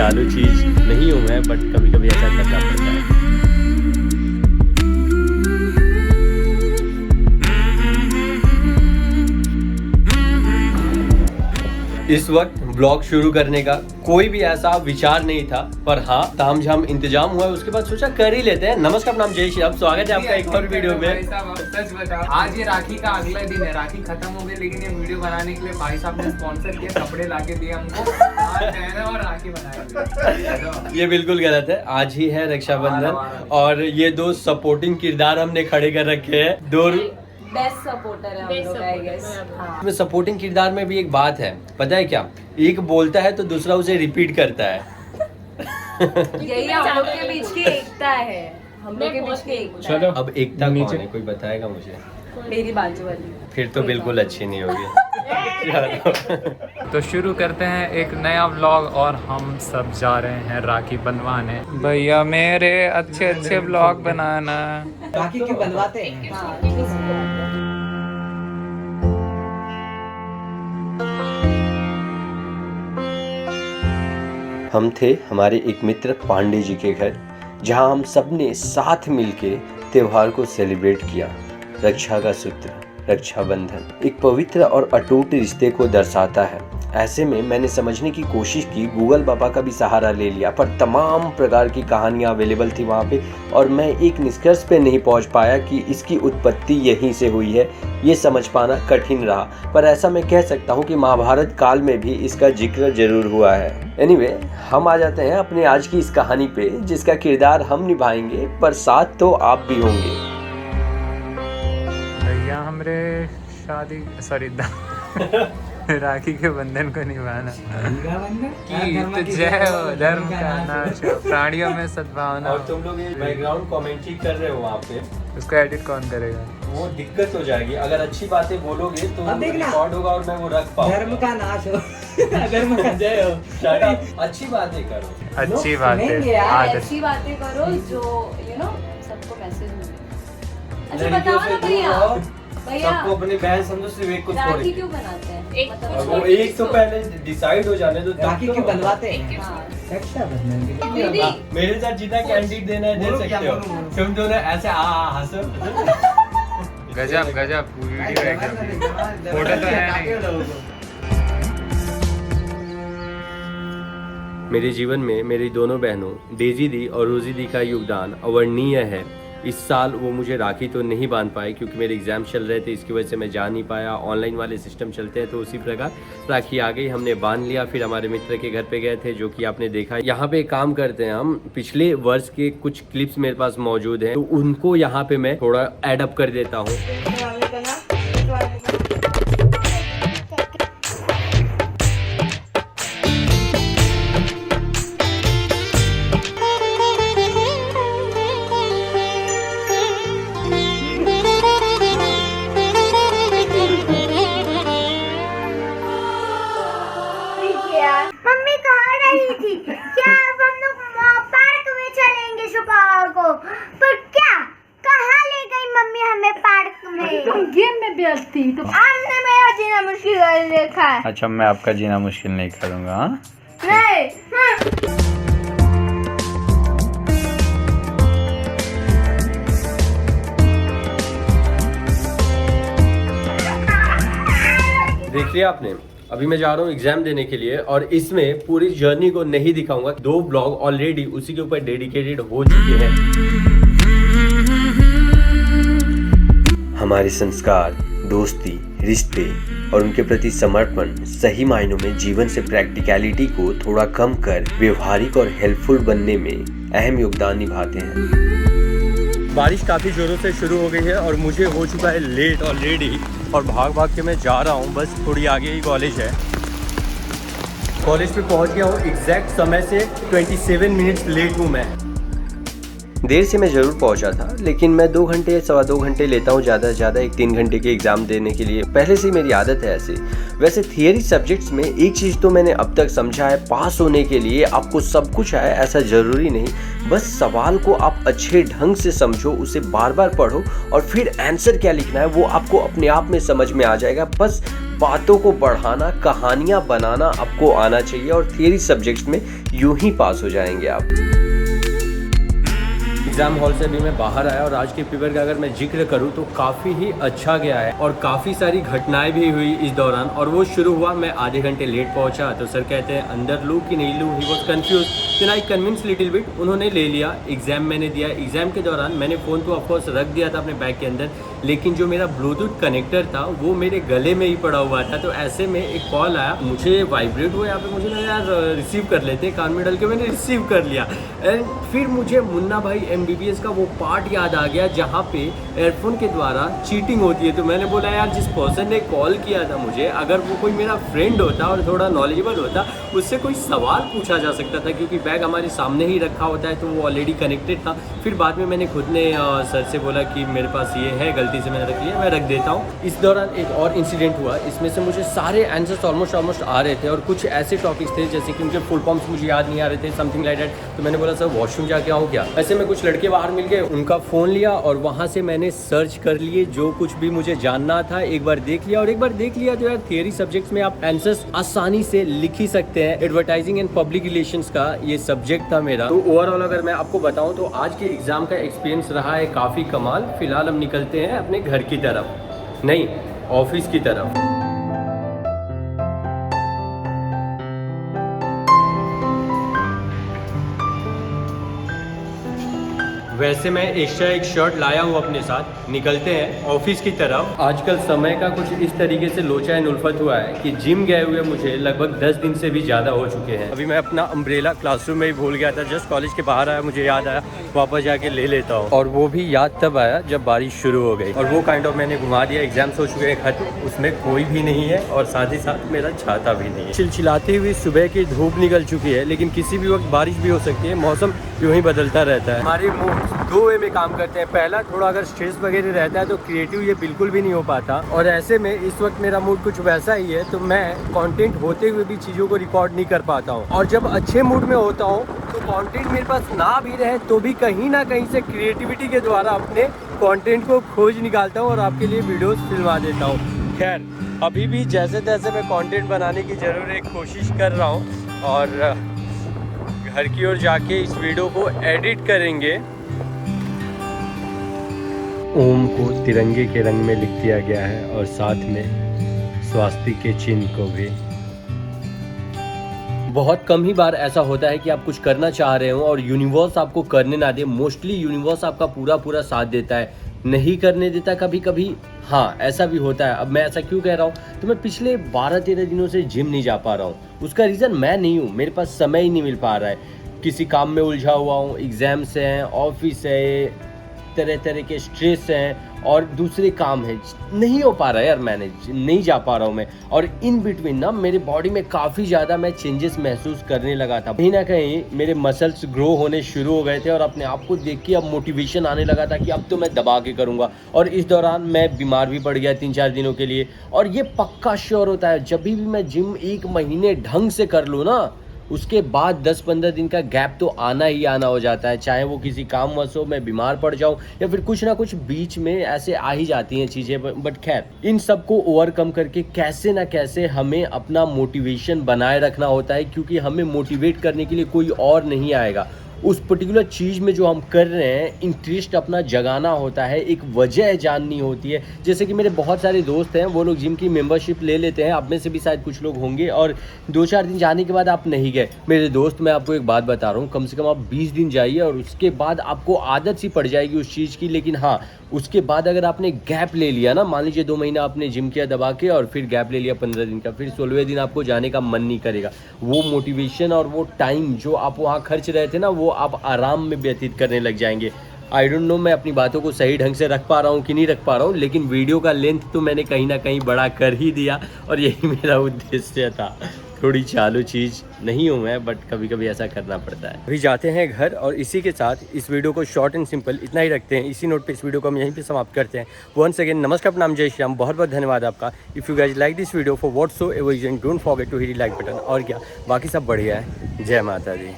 चालू चीज़ नहीं हूँ मैं, बट कभी कभी ऐसा करना पड़ता है। इस वक्त ब्लॉग शुरू करने का कोई भी ऐसा विचार नहीं था, पर हाँ तामझाम इंतजाम हुआ है, उसके बाद सोचा कर ही लेते हैं। नमस्कार, नाम जय श्री राम, स्वागत है आपका एक और वीडियो में। सच बताओ, आज ये राखी का अगला दिन है, राखी खत्म हो गई, लेकिन ये वीडियो बनाने के लिए भाई साहब ने स्पॉन्सर किया, कपड़े लाके दिए हमको, आज पहने और राखी बनाएंगे। ये बिल्कुल गलत है, आज ही है रक्षाबंधन और ये दो सपोर्टिंग किरदार हमने खड़े कर रखे हैं। दो बेस्ट सपोर्टर है हम लोग, आई गेस। में सपोर्टिंग किरदार में भी एक बात है, पता है क्या, एक बोलता है तो दूसरा उसे रिपीट करता है। यही हम लोग के बीच की एकता है, हम लोग के बीच की एकता है। अब एकता कौन है, कोई बताएगा मुझे? मेरी बाजू वाली। फिर तो बिल्कुल अच्छी नहीं होगी। तो शुरू करते हैं एक नया व्लॉग और हम सब जा रहे हैं राखी बनवाने। भैया मेरे अच्छे अच्छे व्लॉग बनाना। राखी क्यों बनवाते हैं? हम थे हमारे एक मित्र पांडे जी के घर, जहां हम सब ने साथ मिलके त्योहार को सेलिब्रेट किया। रक्षा का सूत्र, रक्षाबंधन एक पवित्र और अटूट रिश्ते को दर्शाता है। ऐसे में मैंने समझने की कोशिश की, गूगल बाबा का भी सहारा ले लिया, पर तमाम प्रकार की कहानियां अवेलेबल थी वहाँ पे, और मैं एक निष्कर्ष पे नहीं पहुँच पाया कि इसकी उत्पत्ति यहीं से हुई है। ये समझ पाना कठिन रहा, पर ऐसा मैं कह सकता हूँ कि महाभारत काल में भी इसका जिक्र जरूर हुआ है। एनीवे, हम आ जाते हैं अपने आज की इस कहानी पे, जिसका किरदार हम निभाएंगे, पर साथ तो आप भी होंगे। भैया हमरे शादी सॉरी राखी के बंधन को निभाना की तो जय हो धर्म का नाश हो, प्राणियों में सद्भावना। और तुम लोग ये बैकग्राउंड कमेंट्री कर रहे हो वहाँ पे, उसको एडिट कौन करेगा? वो दिक्कत हो जाएगी। अगर अच्छी बातें बोलोगे तो अब देखना, रिकॉर्ड होगा और मैं वो रख पाऊंगा। धर्म का नाश हो, धर्म का जय हो। शायद अच्छी बातें करो, अच्छी बात सुनेंगे है, यार, आदत। ऐसी बातें करो जो सबको मैसेज मिले। अच्छा लड़कियों बताओ से ना दूर भैया, रहो, भैया सबको अपनी बहन समझो, सिर्फ एक को राखी छोड़ क्यों बनाते हैं? और वो एक तो पहले डिसाइड हो जाने दो, तब राखी तो- क्यों बनवाते हैं? हाँ। रक्षाबंधन के लिए। दीदी, मेरे साथ जितना कैंडिड देना है दे बोलो, सकते क्या हो। बोलूं? तुम दोनों ऐसे हंसो। गजब गजब वीडियो है क्या? फोटो तो है नहीं। मेरे जीवन में मेरी दोनों बहनों डेजी दी और रोजी दी का योगदान अवर्णनीय है। इस साल वो मुझे राखी तो नहीं बांध पाए क्योंकि मेरे एग्जाम चल रहे थे, इसकी वजह से मैं जा नहीं पाया। ऑनलाइन वाले सिस्टम चलते हैं तो उसी प्रकार राखी आ गई, हमने बांध लिया। फिर हमारे मित्र के घर पे गए थे, जो कि आपने देखा। यहाँ पे काम करते हैं हम, पिछले वर्ष के कुछ क्लिप्स मेरे पास मौजूद हैं, तो उनको यहाँ पे मैं थोड़ा एड अप कर देता हूँ। मम्मी कहाँ रही थी? क्या अब हम लोग पार्क में चलेंगे शुक्रवार को? पर क्या कहाँ ले गई मम्मी हमें पार्क में? तुम गेम में व्यस्त थी तो आपने मेरा जीना मुश्किल कर देखा है। अच्छा, मैं आपका जीना मुश्किल नहीं करूँगा। हाँ, नहीं, हाँ। देख लिया आपने, अभी मैं जा रहा हूँ एग्जाम देने के लिए, और इसमें पूरी जर्नी को नहीं दिखाऊंगा। 2 ब्लॉग ऑलरेडी उसी के ऊपर डेडिकेटेड हो चुके हैं। हमारे संस्कार, दोस्ती, रिश्ते और उनके प्रति समर्पण सही मायनों में जीवन से प्रैक्टिकलिटी को थोड़ा कम कर व्यवहारिक और हेल्पफुल बनने में अहम योगदान निभाते हैं। बारिश काफ़ी ज़ोरों से शुरू हो गई है और मुझे हो चुका है लेट ऑलरेडी, और भाग भाग के मैं जा रहा हूँ। बस थोड़ी आगे ही कॉलेज है, कॉलेज पे पहुँच गया हूँ एग्जैक्ट समय से 27 मिनट्स लेट हूँ मैं। देर से मैं ज़रूर पहुंचा था, लेकिन मैं 2 घंटे 2.25 घंटे लेता हूं ज़्यादा से ज़्यादा, एक 3 घंटे के एग्ज़ाम देने के लिए। पहले से ही मेरी आदत है ऐसे। वैसे थियरी सब्जेक्ट्स में एक चीज़ तो मैंने अब तक समझा है, पास होने के लिए आपको सब कुछ आए ऐसा ज़रूरी नहीं। बस सवाल को आप अच्छे ढंग से समझो, उसे बार बार पढ़ो और फिर आंसर क्या लिखना है वो आपको अपने आप में समझ में आ जाएगा। बस बातों को बढ़ाना, कहानियां बनाना आपको आना चाहिए और थियरी सब्जेक्ट्स में यूं ही पास हो जाएंगे आप। एग्ज़ाम हॉल से भी मैं बाहर आया और आज के पेपर का अगर मैं जिक्र करूं तो काफ़ी ही अच्छा गया है और काफ़ी सारी घटनाएं भी हुई इस दौरान। और वो शुरू हुआ, मैं आधे घंटे लेट पहुंचा तो सर कहते हैं अंदर लूँ कि नहीं लूँ, he was confused. Then I convince little bit, उन्होंने ले लिया। एग्ज़ाम मैंने दिया। एग्ज़ाम के दौरान मैंने फ़ोन तो ऑफकोर्स रख दिया था अपने बैग के अंदर, लेकिन जो मेरा ब्लूटूथ कनेक्टर था वो मेरे गले में ही पड़ा हुआ था। तो ऐसे में एक कॉल आया, मुझे वाइब्रेट हुआ यहाँ पे, मुझे लगा यार रिसीव कर लेते, कान में डाल के मैंने रिसीव कर लिया। एंड फिर मुझे मुन्ना भाई MBBS का वो पार्ट याद आ गया जहाँ पे एयरफोन के द्वारा चीटिंग होती है। तो मैंने बोला यार जिस पर्सन ने कॉल किया था मुझे, अगर वो कोई मेरा फ्रेंड होता और थोड़ा नॉलेजेबल होता, उससे कोई सवाल पूछा जा सकता था, क्योंकि बैग हमारे सामने ही रखा होता है तो वो ऑलरेडी कनेक्टेड था। फिर बाद में मैंने खुद ने सर से बोला कि मेरे पास ये है, गलती से मैंने रख लिया, मैं रख देता हूँ। इस दौरान एक और इंसिडेंट हुआ, इसमें से मुझे सारे आंसर्स ऑलमोस्ट आ रहे थे और कुछ ऐसे टॉपिक्स थे जैसे कि उनके फुल फॉर्म्स मुझे याद नहीं आ रहे थे, समथिंग लाइक दैट। तो मैंने बोला सर वॉशरूम जाके आऊँ क्या? ऐसे में कुछ लड़के बाहर मिल गए, उनका फ़ोन लिया और वहाँ से मैंने सर्च कर लिए जो कुछ भी मुझे जानना था, एक बार देख लिया। और एक बार देख लिया तो यार थियरी सब्जेक्ट्स में आप आंसर्स आसानी से लिख ही सकते हैं। एडवर्टाइजिंग एंड पब्लिक रिलेशंस का ये सब्जेक्ट था मेरा। तो ओवरऑल अगर मैं आपको बताऊं तो आज के एग्ज़ाम का एक्सपीरियंस रहा है काफ़ी कमाल। फिलहाल हम निकलते हैं अपने घर की तरफ, नहीं ऑफिस की तरफ। वैसे मैं एक्स्ट्रा एक शर्ट लाया हूँ अपने साथ, निकलते हैं ऑफिस की तरफ। आजकल समय का कुछ इस तरीके से लोचा एंड उल्फत हुआ है कि जिम गए हुए मुझे लगभग 10 दिन से भी ज़्यादा हो चुके हैं। अभी मैं अपना अम्ब्रेला क्लासरूम में ही भूल गया था, जस्ट कॉलेज के बाहर आया, मुझे याद आया वापस जाके ले लेता हूँ। और वो भी याद तब आया जब बारिश शुरू हो गई और वो काइंड ऑफ मैंने घुमा दिया। एग्जाम्स हो चुके हैं खत्म, उसमें कोई भी नहीं है और साथ ही साथ मेरा छाता भी नहीं है। चिलचिलाती हुई सुबह की धूप निकल चुकी है, लेकिन किसी भी वक्त बारिश भी हो सकती है, मौसम यूँ ही बदलता रहता है। हमारे मूड दो वे में काम करते हैं। पहला, थोड़ा अगर स्ट्रेस वगैरह रहता है तो क्रिएटिव ये बिल्कुल भी नहीं हो पाता, और ऐसे में इस वक्त मेरा मूड कुछ वैसा ही है तो मैं कंटेंट होते हुए भी चीज़ों को रिकॉर्ड नहीं कर पाता हूँ। और जब अच्छे मूड में होता हूँ तो कंटेंट मेरे पास ना भी रहे तो भी कहीं ना कहीं से क्रिएटिविटी के द्वारा अपने कंटेंट को खोज निकालता हूँ और आपके लिए वीडियोस फिल्मा देता हूँ। खैर, अभी भी जैसे तैसे मैं कंटेंट बनाने की ज़रूर एक कोशिश कर रहा हूँ और घर की ओर जाके इस वीडियो को एडिट करेंगे। ओम को तिरंगे के रंग में लिख दिया गया है और साथ में स्वास्तिक के चिन्ह को भी। बहुत कम ही बार ऐसा होता है कि आप कुछ करना चाह रहे हो और यूनिवर्स आपको करने ना दे। मोस्टली यूनिवर्स आपका पूरा साथ देता है, नहीं करने देता कभी कभी। हाँ, ऐसा भी होता है। अब मैं ऐसा क्यों कह रहा हूँ तो मैं पिछले 12-13 दिनों से जिम नहीं जा पा रहा हूँ। उसका रीज़न मैं नहीं हूँ, मेरे पास समय ही नहीं मिल पा रहा है। किसी काम में उलझा हुआ हूँ, एग्ज़ाम्स हैं, ऑफिस है, तरह तरह के स्ट्रेस हैं और दूसरे काम है, नहीं हो पा रहा है यार, मैनेज नहीं जा पा रहा हूँ मैं। और इन बिटवीन ना मेरे बॉडी में काफ़ी ज़्यादा मैं चेंजेस महसूस करने लगा था। कहीं ना कहीं मेरे मसल्स ग्रो होने शुरू हो गए थे और अपने आप को देख के अब मोटिवेशन आने लगा था कि अब तो मैं दबा के करूँगा। और इस दौरान मैं बीमार भी पड़ गया 3-4 दिनों के लिए। और ये पक्का श्योर होता है जब भी मैं जिम 1 महीने ढंग से कर लूँ ना, उसके बाद 10-15 दिन का गैप तो आना ही आना हो जाता है। चाहे वो किसी काम वश हो, मैं बीमार पड़ जाऊं या फिर कुछ ना कुछ बीच में ऐसे आ ही जाती हैं चीज़ें। बट खैर, इन सब को ओवरकम करके कैसे ना कैसे हमें अपना मोटिवेशन बनाए रखना होता है, क्योंकि हमें मोटिवेट करने के लिए कोई और नहीं आएगा। उस पर्टिकुलर चीज़ में जो हम कर रहे हैं इंटरेस्ट अपना जगाना होता है, एक वजह जाननी होती है। जैसे कि मेरे बहुत सारे दोस्त हैं, वो लोग जिम की मेंबरशिप ले लेते हैं, आप में से भी शायद कुछ लोग होंगे, और 2-4 दिन जाने के बाद आप नहीं गए। मेरे दोस्त, मैं आपको एक बात बता रहा हूँ, कम से कम आप 20 दिन जाइए और उसके बाद आपको आदत सी पड़ जाएगी उस चीज़ की। लेकिन हाँ, उसके बाद अगर आपने गैप ले लिया ना, मान लीजिए 2 महीना आपने जिम किया दबा के और फिर गैप ले लिया 15 दिन का, फिर 16वें दिन आपको जाने का मन नहीं करेगा। वो मोटिवेशन और वो टाइम जो आप वहाँ खर्च रहे थे ना, वो आप आराम में व्यतीत करने लग जाएंगे। आई डोंट नो मैं अपनी बातों को सही ढंग से रख पा रहा हूँ कि नहीं रख पा रहा हूँ, लेकिन वीडियो का लेंथ तो मैंने कहीं ना कहीं बड़ा कर ही दिया और यही मेरा उद्देश्य था। थोड़ी चालू चीज़ नहीं हूँ मैं, बट कभी कभी ऐसा करना पड़ता है। अभी जाते हैं घर और इसी के साथ इस वीडियो को शॉर्ट एंड सिंपल इतना ही रखते हैं। इसी नोट पे इस वीडियो को हम यहीं पे समाप्त करते हैं। वंस अगेन नमस्कार, प्रणाम, जय श्याम, बहुत बहुत धन्यवाद आपका। If you guys like this video for whatsoever reason, don't forget to hit like button. और क्या, बाकी सब बढ़िया है। जय माता दी।